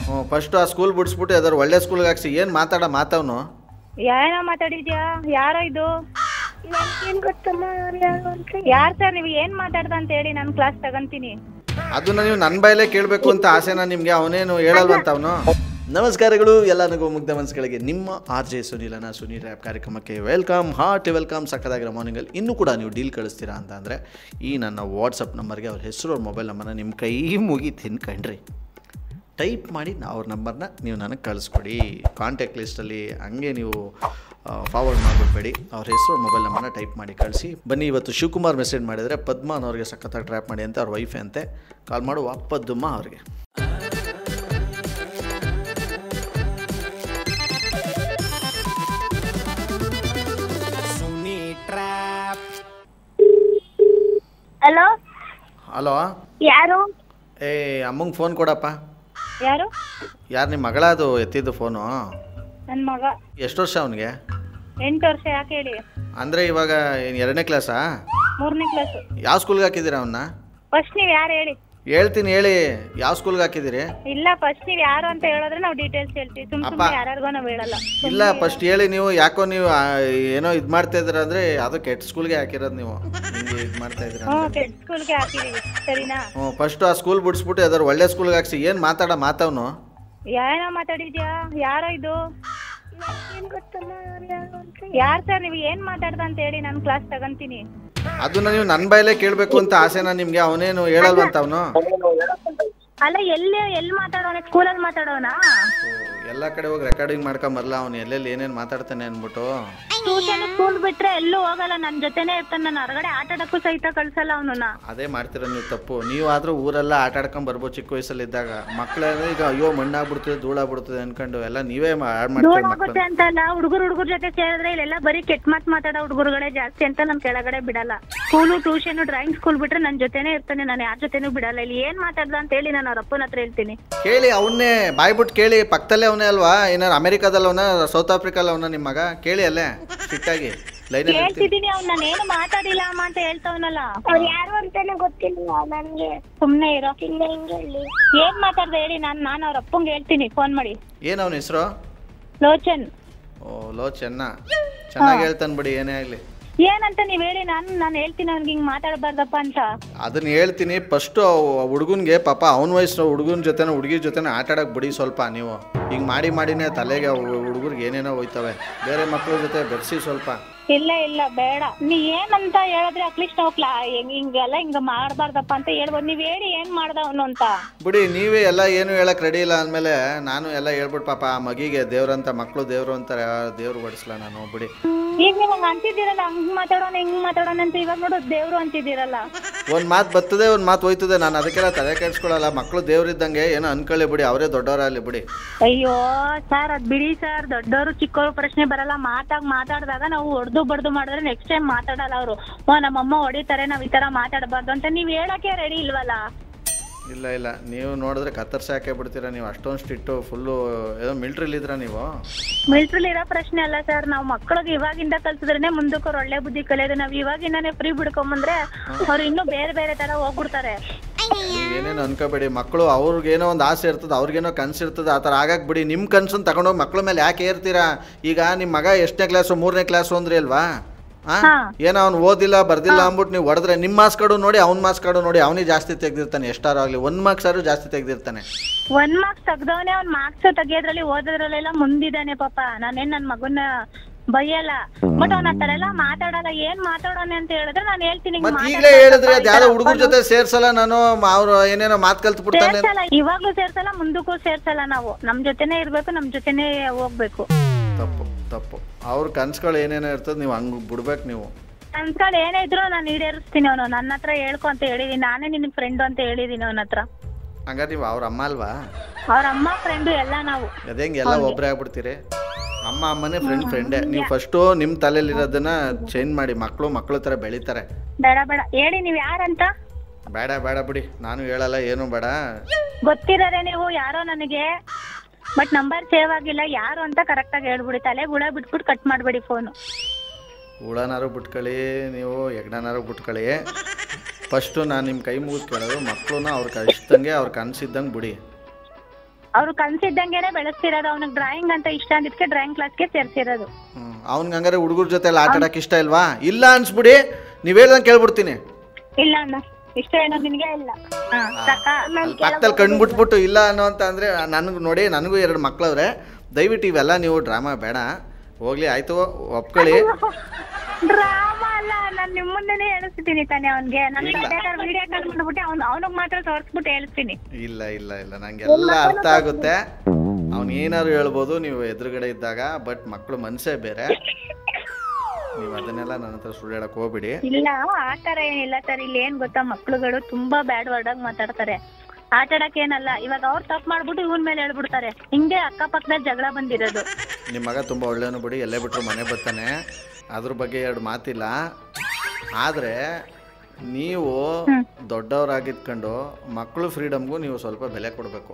ಹ್ಞೂ ಫಸ್ಟು ಆ ಸ್ಕೂಲ್ ಬಿಡಿಸ್ಬಿಟ್ಟು ಯಾವ್ದಾರು ಒಳ್ಳೆ ಸ್ಕೂಲ್ಗೆ ಹಾಕ್ಸಿ. ಏನು ಮಾತಾವನು? ಏನೋ ಮಾತಾಡಿದ್ಯಾ? ಯಾರೋ ಇದು? ನನ್ಗೇನ್ ಗೊತ್ತಮ್ಮ ಅವ್ರು ಯಾರು ಅಂತ. ಯಾರು ಸರ್ ನೀವು? ಏನು ಮಾತಾಡ್ದ ಅಂತ ಹೇಳಿ ನಾನು ಕ್ಲಾಸ್ ತಗೊಂತೀನಿ. ಅದನ್ನ ನೀವು ನನ್ನ ಬಾಯಲ್ಲೇ ಕೇಳಬೇಕು ಅಂತ ಆಸೆನಾ ನಿಮಗೆ? ಅವನೇನು ಹೇಳಲ್ವಂತ ಅವನು? ನಮಸ್ಕಾರಗಳು ಎಲ್ಲರಿಗೂ ಮುಗ್ಧ ಮನಸ್ಸುಗಳಿಗೆ ನಿಮ್ಮ ಆರ್ ಜೆ ಸುನೀಲನ ಸುನೀಲ್ ರ್ಯಾಪ್ ಕಾರ್ಯಕ್ರಮಕ್ಕೆ ವೆಲ್ಕಮ್, ಹಾರ್ಟ್ ವೆಲ್ಕಮ್. ಸಕ್ಕದಾಗಿರೋ ಮಾರ್ನಿಂಗಲ್ಲಿ ಇನ್ನೂ ಕೂಡ ನೀವು ಡೀಲ್ ಕಳಿಸ್ತೀರಾ ಅಂತ ಅಂದರೆ ಈ ನನ್ನ ವಾಟ್ಸಪ್ ನಂಬರ್ಗೆ ಅವ್ರ ಹೆಸರು, ಅವ್ರ ಮೊಬೈಲ್ ನಂಬರ್ನ ನಿಮ್ಮ ಕೈ ಮುಗಿ ತಿನ್ಕಂಡ್ರಿ ಟೈಪ್ ಮಾಡಿ ಅವ್ರ ನಂಬರ್ನ ನೀವು ನನಗೆ ಕಳಿಸ್ಕೊಡಿ. ಕಾಂಟ್ಯಾಕ್ಟ್ ಲಿಸ್ಟಲ್ಲಿ ಹಂಗೆ ನೀವು ಫಾರ್ವರ್ಡ್ ಮಾಡಿಬಿಡ್ಬೇಡಿ. ಅವ್ರ ಹೆಸರು, ಮೊಬೈಲ್ ನಂಬರ್ನ ಟೈಪ್ ಮಾಡಿ ಕಳಿಸಿ. ಬನ್ನಿ, ಇವತ್ತು ಶಿವಕುಮಾರ್ ಮೆಸೇಜ್ ಮಾಡಿದರೆ ಪದ್ಮಾನ್ ಅವ್ರಿಗೆ ಸಖತ್ತಾಗಿ ಟ್ರ್ಯಾಪ್ ಮಾಡಿ ಅಂತ ಅವ್ರ ವೈಫೆ ಅಂತೆ. ಕಾಲ್ ಮಾಡುವ ಪದ್ಮ ಅವ್ರಿಗೆ. ಹಲೋ, ಹಲೋ, ಯಾರು? ಏ ಅಮ್ಮಂಗೆ ಫೋನ್ ಕೊಡಪ್ಪ. ಯಾರು? ಯಾರು ನಿಮ್ಮ ಮಗಳ? ಅದು ಎತ್ತಿದ್ದು ಫೋನು. ನನ್ನ ಮಗ. ಎಷ್ಟು ವರ್ಷ ಅವನಿಗೆ? 8 ವರ್ಷ. ಯಾಕೆ ಹೇಳಿ? ಅಂದರೆ ಇವಾಗ 2ನೇ ಕ್ಲಾಸಾ? 3ನೇ ಕ್ಲಾಸು. ಯಾವ ಸ್ಕೂಲ್ಗೆ ಹಾಕಿದ್ದೀರಾ ಅವನ್ನ? ಫಸ್ಟ್ ನೀವು ಯಾರು ಹೇಳಿ? ಹೇಳ್ತೀನಿ ಹೇಳಿ, ಯಾವ ಸ್ಕೂಲ್ಗೆ ಹಾಕಿದ್ದೀರಿ? ಇಲ್ಲ, ಫಸ್ಟ್ ನೀವು ಯಾರು ಅಂತ ಹೇಳಿದ್ರೆ ನಾವು ಡೀಟೇಲ್ಸ್ ಹೇಳ್ತೀವಿ. ಸುಮ್ಮನೆ ಯಾರ್ಯಾರಿಗೋ ನಾವು ಹೇಳಲ್ಲ. ಇಲ್ಲ, ಫಸ್ಟ್ ಹೇಳಿ ನೀವು. ಯಾಕೋ ನೀವು ಏನೋ ಇದು ಮಾಡ್ತಾ ಇದ್ದೀರ ಅಂದರೆ ಅದು ಕೆಟ್ಟ ಸ್ಕೂಲ್ಗೆ ಹಾಕಿರೋದು ನೀವು. ಹಿಂಗೆ ಇದು ಮಾಡ್ತಾ ಇದ್ದೀರ. ಹ್ಞೂ, ಕೆಟ್ಟ ಸ್ಕೂಲ್ಗೆ ಹಾಕಿದೀವಿ. ಸರಿನಾ? ಹ್ಞೂ ಫಸ್ಟು ಆ ಸ್ಕೂಲ್ ಬಿಡಿಸ್ಬಿಟ್ಟು ಯಾವ್ದಾರು ಒಳ್ಳೆ ಸ್ಕೂಲ್ಗೆ ಹಾಕ್ಸಿ. ಏನು ಮಾತಾವನು? ಏನೋ ಮಾತಾಡಿದ್ಯಾ? ಯಾರೋ ಇದು? ನನ್ಗೇನ್ ಗೊತ್ತಮ್ಮ ಅವ್ರು ಯಾರು ಅಂತ. ಯಾರು ಸರ್ ನೀವು? ಏನು ಮಾತಾಡ್ದ ಅಂತ ಹೇಳಿ ನಾನು ಕ್ಲಾಸ್ ತಗೊಂತೀನಿ. ಅದನ್ನ ನೀವು ನನ್ನ ಬಾಯಲ್ಲೇ ಕೇಳಬೇಕು ಅಂತ ಆಸೆನಾ ನಿಮಗೆ? ಅವನೇನು ಹೇಳಲ್ವಂತ ಅವನು? ಅಲ್ಲ, ಎಲ್ಲಿ ಮಾತಾಡೋಣ? ಸ್ಕೂಲಲ್ಲಿ ಮಾತಾಡೋಣ? ಎಲ್ಲ ಕಡೆ ಹೋಗಿ ರೆಕಾರ್ಡಿಂಗ್ ಮಾಡ್ಕೊಂಬರಲ್ಲ ಅವನು, ಎಲ್ಲೆಲ್ಲಿ ಏನೇನು ಮಾತಾಡ್ತಾನೆ ಅಂದ್ಬಿಟ್ಟು. ಟ್ಯೂಷನ್ ಸ್ಕೂಲ್ ಬಿಟ್ರೆ ಎಲ್ಲೂ ಹೋಗಲ್ಲ, ನನ್ನ ಜೊತೆನೇ ಇರ್ತಾನೆ. ನಾನು ಹೊರಗಡೆ ಆಟ ಆಡಕ್ಕೂ ಸಹಿತ ಕಳ್ಸಲ್ಲ ಅವನನ್ನ. ಅದೇ ಮಾಡ್ತೀರ ನೀವು ತಪ್ಪು. ನೀವು ಆದರೂ ಊರೆಲ್ಲ ಆಟ ಆಡ್ಕೊಂಡು ಬರ್ಬೋದು ಚಿಕ್ಕ ವಯಸ್ಸಲ್ಲಿದ್ದಾಗ. ಮಕ್ಕಳೇನೋ ಈಗ ಅಯ್ಯೋ ಮಣ್ಣಾಗ್ಬಿಡ್ತದೆ, ಧೂಳಾಗ್ಬಿಡ್ತದೆ ಅನ್ಕೊಂಡು ಎಲ್ಲ ನೀವೇ ಹಾಳು ಮಾಡ್ತೀರಿ ಮಕ್ಕಳು. ಅಂತಲ್ಲ, ಹುಡುಗರ ಜೊತೆ ಸೇರಿದ್ರೆ ಇಲ್ಲೆಲ್ಲ ಬರೀ ಕೆಟ್ಟ ಮಾತು ಮಾತಾಡೋ ಹುಡುಗರುಗಳೇ ಜಾಸ್ತಿ ಅಂತ ನಾನು ಕೆಳಗಡೆ ಬಿಡಲ್ಲ. ಸ್ಕೂಲು, ಟ್ಯೂಷನ್, ಡ್ರಾಯಿಂಗ್ ಸ್ಕೂಲ್ ಬಿಟ್ರೆ ನನ್ನ ಜೊತೆನೇ ಇರ್ತಾನೆ. ನಾನು ಯಾರ ಜೊತೆನೂ ಬಿಡಲ್ಲ. ಇಲ್ಲಿ ಏನ್ ಮಾತಾಡ್ದ ಅಂತ ಹೇಳಿ ನಾನು ಅವ್ರ ಅಪ್ಪನ ಹತ್ರ ಹೇಳ್ತೀನಿ. ಕೇಳಿ, ಅವನ್ನೇ ಬಾಯ್ಬಿಟ್ಟು ಕೇಳಿ. ಪಕ್ಕದಲ್ಲೇ ಅವನೇ ಅಲ್ವಾ? ಏನಾರು ಅಮೆರಿಕಾದಲ್ಲಿ ಅವನ, ಸೌತ್ ಆಫ್ರಿಕಾದಲ್ಲಿ ಅವನ ನಿಮ್ಮ ಮಗ? ಕೇಳಿ ಅಲ್ಲೇ ಫಿಟ್ಟಾಗಿ ಲೈನಲ್ಲಿ ಹೇಳ್ತಿದ್ದೀನಿ. ಅವ್ನು ನಾನೇನು ಮಾತಾಡಿಲ್ಲ ಅಮ್ಮ ಅಂತ ಹೇಳ್ತಾವನಲ್ಲ. ಅವ್ರು ಯಾರು ಅಂತಾನೆ ಗೊತ್ತಿಲ್ಲ ನನ್ಗೆ. ಸುಮ್ನೆ ಇರೋ. ಇಲ್ಲ, ಹಿಂಗೆ ಹೇಳಿ. ಏನ್ ಮಾತಾಡ್ದ ಹೇಳಿ? ನಾನು ಅವ್ರ ಅಪ್ಪಂಗೆ ಹೇಳ್ತೀನಿ ಫೋನ್ ಮಾಡಿ. ಏನು ಅವನ ಹೆಸರು? ಲೋಚನ್. ಓ ಲೋಚನ್ನ. ಚೆನ್ನಾಗಿ ಹೇಳ್ತಾನೆ ಬಿಡಿ, ಏನೇ ಆಗಲಿ. ಏನಂತ ನೀವ್ ಹೇಳಿ. ನಾನು ಹೇಳ್ತೀನಿ ಅವ್ನಿಗೆ ಹಿಂಗ್ ಮಾತಾಡಬಾರ್ದಪ್ಪ ಅಂತ. ಅದನ್ನ ಹೇಳ್ತೀನಿ. ಫಸ್ಟು ಹುಡುಗನ್ಗೆ ಪಾಪ ಅವನ ವಯಸ್ಸು ಹುಡುಗನ ಜೊತೆನ ಹುಡುಗಿ ಜೊತೆನ ಆಟ ಆಡಕ್ಕೆ ಬಿಡಿ ಸ್ವಲ್ಪ. ನೀವು ಹಿಂಗೆ ಮಾಡಿನೇ ತಲೆಗೆ ಹುಡುಗರಿಗೆ ಏನೇನೋ ಹೋಯ್ತವೆ. ಬೇರೆ ಮಕ್ಕಳ ಜೊತೆ ಬೆರೆಸಿ ಸ್ವಲ್ಪ. ಇಲ್ಲ ಬೇಡ. ನೀ ಏನಂತ ಹೇಳಿದ್ರೆ ಅಟ್ಲೀಸ್ಟ್ ನಾವು ಹಿಂಗೆಲ್ಲ ಹಿಂಗ ಮಾಡ್ಬಾರ್ದಪ್ಪ ಅಂತ ಹೇಳ್ಬೋದು. ನೀವ್ ಹೇಳಿ ಏನ್ ಮಾಡ್ದ ಅವನು ಅಂತ. ಬಿಡಿ, ನೀವೇ ಎಲ್ಲ ಏನು ಹೇಳಕ್ ರೆಡಿ ಇಲ್ಲ ಅಂದಮೇಲೆ ನಾನು ಎಲ್ಲ ಹೇಳ್ಬಿಟ್ಟು ಪಾಪ ಆ ಮಗಿಗೆ ದೇವ್ರಂತ ಮಕ್ಕಳು ದೇವ್ರು ಅಂತಾರೆ. ದೇವ್ರು ಬಡಿಸ್ಲ ನಾನು. ಬಿಡಿ, ಈಗ ನೀವು ಹಂಗ ಅಂತಿದ್ದೀರಲ್ಲ, ಹಂಗ್ ಮಾತಾಡೋಣ ಹಿಂಗ್ ಮಾತಾಡೋಣ ಅಂತ. ಇವಾಗ ನೋಡು ದೇವ್ರು ಅಂತಿದ್ದೀರಲ್ಲ. ಒಂದ್ ಮಾತು ಬರ್ತದೆ, ಒಂದ್ ಮಾತು ಹೋಯ್ತದೆ. ನಾನು ಅದಕ್ಕೆಲ್ಲ ತಲೆ ಕೆಡ್ಸ್ಕೊಳಲ್ಲ. ಮಕ್ಕಳು ದೇವ್ರಿದ್ದಂಗೆ ಏನೋ ಅನ್ಕೊಳ್ಳಿ ಬಿಡಿ. ಅವರೇ ದೊಡ್ಡವರಲ್ಲಿ ಬಿಡಿ. ಅಯ್ಯೋ ಸರ್, ಅದ್ ಬಿಡಿ ಸರ್. ದೊಡ್ಡವರು ಚಿಕ್ಕವರು ಪ್ರಶ್ನೆ ಬರಲ್ಲ. ಮಾತಾಡಿದಾಗ ನಾವು ಹೊಡೆದು ಬಡ್ದು ಮಾಡಿದ್ರೆ ನೆಕ್ಸ್ಟ್ ಟೈಮ್ ಮಾತಾಡಲ್ಲ ಅವರು. ನಮ್ಮಮ್ಮ ಹೊಡಿತಾರೆ, ನಾವ್ ಈ ತರ ಮಾತಾಡಬಾರ್ದು ಅಂತ ನೀವ್ ಹೇಳಕ್ಕೆ ರೆಡಿ ಇಲ್ವಲ್ಲ. ಇಲ್ಲ, ನೀವು ನೋಡಿದ್ರೆ ಕತ್ತರ್ಸಿ ಹಾಕೇ ಬಿಡ್ತೀರಾ. ನೀವು ಅಷ್ಟೊಂದು ಸ್ಟ್ರಿಕ್ಟು ಫುಲ್ಲು. ಏನೋ ಮಿಲ್ಟ್ರಿಲಿದ್ರ ನೀವು? ಮಿಲ್ಟ್ರಿಲಿ ಇರೋ ಪ್ರಶ್ನೆ ಅಲ್ಲ ಸರ್. ನಾವು ಮಕ್ಕಳಿಗೆ ಇವಾಗಿಂದ ಕಲ್ಸಿದ್ರೇನೆ ಮುಂದಕ್ಕೆ ಅವ್ರು ಒಳ್ಳೆ ಬುದ್ಧಿ ಕಲಿಯೋದು. ನಾವ್ ಇವಾಗಿಂದಾನೇ ಫ್ರೀ ಬಿಡ್ಕೊಂಬಂದ್ರೆ ಅವ್ರು ಇನ್ನೂ ಬೇರೆ ತರ ಹೋಗ್ಬಿಡ್ತಾರೆ. ಏನೇನು ಅನ್ಕೋಬೇಡಿ. ಮಕ್ಕಳು ಅವ್ರಿಗೇನೋ ಒಂದು ಆಸೆ ಇರ್ತದೆ, ಅವ್ರಿಗೇನೋ ಕನಸು ಇರ್ತದೆ. ಆ ಥರ ಆಗಕ್ಕೆ ಬಿಡಿ. ನಿಮ್ಮ ಕನ್ಸನ್ನು ತಗೊಂಡೋಗಿ ಮಕ್ಕಳ ಮೇಲೆ ಯಾಕೆ ಏರ್ತೀರಾ? ಈಗ ನಿಮ್ಮ ಮಗ ಎಷ್ಟನೇ ಕ್ಲಾಸು? 3ನೇ ಕ್ಲಾಸು ಅಂದ್ರಿ ಅಲ್ವಾ? ಏನೋ ಅವ್ನು ಓದಿಲ್ಲ ಬರ್ದಿಲ್ಲ ಅಂದ್ಬಿಟ್ಟು ನೀವು ಹೊಡೆದ್ರೆ ನಿಮ್ಮ ಮಾರ್ಕ್ಸ್ ಕಾರ್ಡು ನೋಡಿ, ಅವ್ನ ಮಾರ್ಕ್ಸ್ ಕಾರ್ಡು ನೋಡಿ, ಅವನಿಗೆ ಜಾಸ್ತಿ ತೆಗ್ದಿರ್ತಾನೆ. ಎಷ್ಟಾರು ಆಗಲಿ 1 ಮಾರ್ಕ್ಸ್ ಆದ್ರೂ ಜಾಸ್ತಿ ತೆಗ್ದಿರ್ತಾನೆ. 1 ಮಾರ್ಕ್ಸ್ ತೆಗ್ದವನೇ. ಅವ್ನ ಮಾರ್ಕ್ಸ್ ತೆಗಿಯೋದ್ರಲ್ಲಿ ಓದೋದ್ರಲ್ಲೆಲ್ಲ ಮುಂದಿದ್ದಾನೆ ಪಾಪ. ನಾನೇನ್ ನನ್ನ ಮಗನ ಬೈಯಲ್ಲ, ಬಟ್ ಅವ್ನ ಆ ಥರ ಎಲ್ಲ ಮಾತಾಡಲ್ಲ. ಏನ್ ಮಾತಾಡೋಣ ಅಂತ ಹೇಳಿದ್ರೆ ನಾನು ಹೇಳ್ತೀನಿ. ಈಗಲೇ ಹೇಳಿದ್ರೆ ಯಾರೋ ಹುಡುಗರ ಜೊತೆ ಸೇರ್ಸಲ್ಲ ನಾನು. ಅವ್ರು ಏನೇನೋ ಮಾತು ಕಲ್ತು ಬಿಡ್ತಾನೆ. ಇವಾಗ್ಲೂ ಸೇರ್ಸಲ್ಲ, ಮುಂದಕ್ಕೂ ಸೇರ್ಸಲ್ಲ. ನಾವು ನಮ್ ಜೊತೆನೆ ಇರ್ಬೇಕು, ನಮ್ ಜೊತೆನೆ ಹೋಗ್ಬೇಕು. ತಪ್ಪು. ಅವ್ರ ಕನ್ಸುಗಳು ಏನೇನೋ ಇರ್ತದೆ, ನೀವು ಹಂಗೆ ಬಿಡ್ಬೇಕು. ನೀವು ಕನ್ಸುಗಳು ಏನೇ ಇದ್ರು ನಾನು ಈಡೇರಿಸ್ತೀನಿ. ಅವನು ನನ್ನ ಹತ್ರ ಹೇಳ್ಕೊ ಅಂತ ಹೇಳಿದೀನಿ. ನಾನೇ ನಿನ್ ಫ್ರೆಂಡ್ ಅಂತ ಹೇಳಿದೀನಿ ಅವನ ಹತ್ರ. ಹಂಗಾರೆ ನೀವು ಅವ್ರ ಅಮ್ಮ ಅಲ್ವಾ? ಅವ್ರ ಅಮ್ಮ ಫ್ರೆಂಡು ಎಲ್ಲ ನಾವು. ಅದೇಂಗೆ ಎಲ್ಲ ಒಬ್ಬರೇ ಆಗ್ಬಿಡ್ತೀರಿ? ಅಮ್ಮನೇ ಫ್ರೆಂಡೇ. ನೀವು ಫಸ್ಟು ನಿಮ್ಮ ತಲೆಯಲ್ಲಿರೋದನ್ನ ಚೇಂಜ್ ಮಾಡಿ. ಮಕ್ಕಳು ಥರ ಬೆಳೀತಾರೆ. ಬೇಡ ಹೇಳಿ ನೀವು ಯಾರಂತ. ಬೇಡ ಬಿಡಿ, ನಾನು ಹೇಳಲ್ಲ, ಏನು ಬೇಡ. ಗೊತ್ತಿರೋದೇ ನೀವು ಯಾರೋ ನನಗೆ, ಬಟ್ ನಂಬರ್ ಸೇವ್ ಆಗಿಲ್ಲ. ಯಾರು ಅಂತ ಕರೆಕ್ಟಾಗಿ ಹೇಳ್ಬಿಡಿ. ತಲೆಗೆ ಹುಳ ಬಿಟ್ಬಿಟ್ಟು ಕಟ್ ಮಾಡಬೇಡಿ ಫೋನು. ಹುಳನಾರು ಬಿಟ್ಕೊಳ್ಳಿ, ನೀವು ಎಗಡನಾರು ಬಿಟ್ಕೊಳ್ಳಿ. ಫಸ್ಟು ನಾನು ನಿಮ್ಮ ಕೈ ಮುಗಿದು ಕೇಳೋದು, ಮಕ್ಕಳನ್ನ ಅವ್ರ ಇಷ್ಟಂಗೆ ಅವ್ರ ಕನಸಿದ್ದಂಗೆ ಬಿಡಿ. ಅವ್ರು ಕನ್ಸಿದ್ದಂಗೆನೆ ಬೆಳೆಸ್ತಿರೋದು. ಅವ್ನಿಗೆ ಡ್ರಾಯಿಂಗ್ ಅಂತ ಇಷ್ಟ ಅಂದಿದ್ಕೆ ಡ್ರಾಯಿಂಗ್ ಕ್ಲಾಸ್ಗೆ ಸೇರ್ಸಿರೋದು. ಅವ್ನಿಗೆ ಹಂಗಾರೆ ಹುಡುಗರ ಜೊತೆ ಎಲ್ಲ ಆಟ ಆಡಕ್ಕೆ ಇಷ್ಟ ಇಲ್ವಾ? ಇಲ್ಲ ಅನ್ಸ್ಬಿಡಿ, ನೀವ್ ಹೇಳ್ದಂಗೆ ಕೇಳ್ಬಿಡ್ತೀನಿ. ಇಲ್ಲ ಅಣ್ಣ, ಇಷ್ಟ ಏನೋ ನಿನಗೆ ಇಲ್ಲ. ಪಕ್ಕದಲ್ಲಿ ಕಣ್ಬಿಟ್ಬಿಟ್ಟು ಇಲ್ಲ ಅನ್ನೋ ಅಂತ ಅಂದ್ರೆ ನನಗೆ ನೋಡಿ, ನನಗೂ 2 ಮಕ್ಳವ್ರೆ. ದಯವಿಟ್ಟು ಇವೆಲ್ಲ ನೀವು ಡ್ರಾಮಾ ಬೇಡ, ಹೋಗ್ಲಿ ಆಯ್ತು, ಒಪ್ಕೊಳ್ಳಿ. ಡ್ರಾಮಾ ಅಲ್ಲ, ನಾನು ನಿಮ್ಮ ಮುಂದೆನೇ ಹೇಳಿಸ್ತೀನಿ ತಾನೆ ಅವನ್ಗೆ. ನಾನು ವಿಡಿಯೋ ಕಾಲ್ ಮಾಡ್ಬಿಟ್ಟು ಅವನಿಗೆ ಮಾತ್ರ ತೋರಿಸ್ಬಿಟ್ಟು ಹೇಳ್ತೀನಿ. ಇಲ್ಲ ಇಲ್ಲ ಇಲ್ಲ, ನಂಗೆಲ್ಲ ಅರ್ಥ ಆಗುತ್ತೆ. ಅವ್ನು ಏನಾದ್ರು ಹೇಳ್ಬೋದು ನೀವು ಎದುರುಗಡೆ ಇದ್ದಾಗ, ಬಟ್ ಮಕ್ಕಳು ಮನಸ್ಸೇ ಬೇರೆ. ನೀವು ಅದನ್ನೆಲ್ಲ ನನ್ನ ಹತ್ರ ಸುಳ್ಳು ಹೇಳಕ್ ಹೋಗ್ಬಿಡಿ. ಇಲ್ಲ, ಆ ಥರ ಏನಿಲ್ಲ ಸರ್. ಇಲ್ಲಿ ಏನ್ ಗೊತ್ತಾ, ಮಕ್ಳುಗಳು ತುಂಬಾ ಬ್ಯಾಡ್ ವರ್ಡ್ ಆಗಿ ಮಾತಾಡ್ತಾರೆ. ಆಟ ಆಡಕ್ಕೆ ಏನಲ್ಲ, ಇವಾಗ ಅವ್ರು ತಪ್ಪು ಮಾಡ್ಬಿಟ್ಟು ಇವನ್ ಮೇಲೆ ಹೇಳ್ಬಿಡ್ತಾರೆ. ಹಿಂಗೆ ಅಕ್ಕಪಕ್ಕದಲ್ಲಿ ಜಗಳ ಬಂದಿರೋದು. ನಿಮ್ಮ ಮಗ ತುಂಬ ಒಳ್ಳೆಯವನು ಬಿಡಿ, ಎಲ್ಲೇ ಬಿಟ್ಟರು ಮನೆ ಬರ್ತಾನೆ, ಅದ್ರ ಬಗ್ಗೆ 2 ಮಾತಿಲ್ಲ. ಆದರೆ ನೀವು ದೊಡ್ಡವರಾಗಿದ್ಕೊಂಡು ಮಕ್ಕಳು ಫ್ರೀಡಮ್ಗೂ ನೀವು ಸ್ವಲ್ಪ ಬೆಲೆ ಕೊಡಬೇಕು.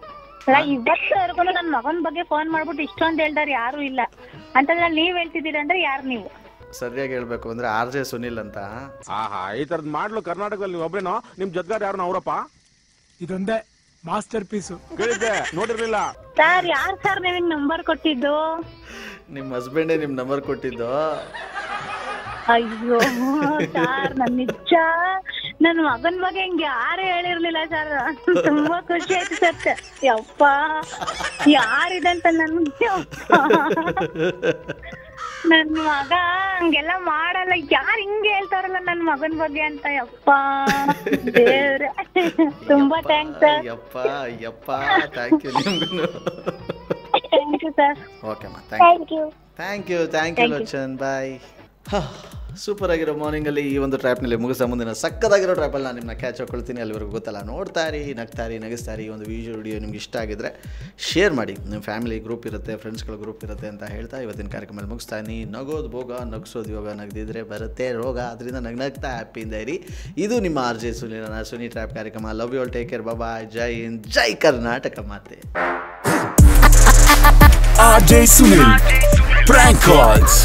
ಇವತ್ತವರೆಗೂ ನನ್ನ ಮಗನ ಬಗ್ಗೆ ಫೋನ್ ಮಾಡ್ಬಿಟ್ಟು ಇಷ್ಟೊಂದು ಹೇಳ್ದಾರೆ ಯಾರು ಇಲ್ಲ ಅಂತಂದ್ರೆ ನೀವ್ ಹೇಳ್ತಿದ್ದೀರ ಅಂದ್ರೆ ಯಾರು ನೀವು? ಸರಿಯಾಗಿ ಹೇಳ್ಬೇಕು ಅಂದ್ರೆ RJ ಸುನಿಲ್ ಅಂತ. ಈ ತರದ್ ಮಾಡ್ಲು ಕರ್ನಾಟಕದಲ್ಲಿ ನೀವು ಒಬ್ರೇನೋ, ನಿಮ್ ಜೊತೆಗಾರ ಯಾರು ಅವರಪ್ಪ? ಇದೊಂದೇ ಮಾಸ್ಟರ್ ಪೀಸು. ಕೇಳಿದ್ದೆ, ನೋಡಿರ್ಲಿಲ್ಲ. ಸರ್, ಯಾರು ಸರ್ ನಿಮಗೆ ನಂಬರ್ ಕೊಟ್ಟಿದ್ದು? ನಿಮ್ಮ ಹಸ್ಬೆಂಡೇ ನಿಮ್ ನಂಬರ್ ಕೊಟ್ಟಿದ್ದು. ಅಯ್ಯೋ ಸರ್, ನನ್ನ ಮಗನ ಬಗ್ಗೆ ಹಿಂಗೆ ಯಾರು ಹೇಳಿರ್ಲಿಲ್ಲ ಸರ್. ತುಂಬಾ ಖುಷಿ ಆಯ್ತು ಸರ್. ಯಪ್ಪ, ಯಾರಿದಂತ ನನ್ಗೆ ನನ್ ಮಗ ಹಂಗೆಲ್ಲ ಮಾಡಲ್ಲ. ಯಾರು ಹಿಂಗೆ ಹೇಳ್ತಾರಲ್ಲ ನನ್ ಮಗನ ಬಗ್ಗೆ ಅಂತ. ಯಪ್ಪ ದೇವ್ರೆ, ತುಂಬಾ ಥ್ಯಾಂಕ್ಸ್ ಸರ್. ಯಪ್ಪ ಯಪ್ಪ, ಥ್ಯಾಂಕ್ ಯು ನಿಮ್ಗೂ. Thank you sir. ಓಕೆ ಮಾ, thank you. Thank you Lochan, bye. Super ಆಗಿರೋ ಮಾರ್ನಿಂಗಲ್ಲಿ ಈ ಒಂದು ಟ್ರ್ಯಾಪ್ನಲ್ಲಿ ಮುಗಿಸ ಮುಂದಿನ ಸಕ್ಕದಾಗಿರೋ ಟ್ರ್ಯಾಪಲ್ಲಿ ನಾನು ನಿಮ್ಮನ್ನ ಕ್ಯಾಚ್ ಹಾಕೊಳ್ತೀನಿ. ಅಲ್ಲಿವರೆಗೂ ಗೊತ್ತಲ್ಲ, ನೋಡ್ತಾರಿ, ನಗ್ತಾರಿ, ನಗಿಸ್ತಾರಿ. ಈ ಒಂದು ವಿಡಿಯೋ ನಿಮ್ಗೆ ಇಷ್ಟ ಆಗಿದ್ರೆ ಶೇರ್ ಮಾಡಿ. ನಿಮ್ಮ ಫ್ಯಾಮಿಲಿ ಗ್ರೂಪ್ ಇರುತ್ತೆ, ಫ್ರೆಂಡ್ಸ್ಗಳ ಗ್ರೂಪ್ ಇರುತ್ತೆ ಅಂತ ಹೇಳ್ತಾ ಇವತ್ತಿನ ಕಾರ್ಯಕ್ರಮದಲ್ಲಿ ಮುಗಿಸ್ತಾನೆ. ನಗೋದು ಭೋಗ, ನಗಿಸೋದು ಯೋಗ, ನಗದಿದ್ರೆ ಬರುತ್ತೆ ರೋಗ. ಅದರಿಂದ ನಗ್ನಗ್ತಾ ಹ್ಯಾಪಿಯಿಂದ ಇರಿ. ಇದು ನಿಮ್ಮ RJ ಸುನಿಲನ ಸುನಿ ಟ್ರ್ಯಾಪ್ ಕಾರ್ಯಕ್ರಮ. Love you all, take care, bye. Jai Hind, Jai Karnataka ಮಾತೆ. RJ Sunil Prank Calls.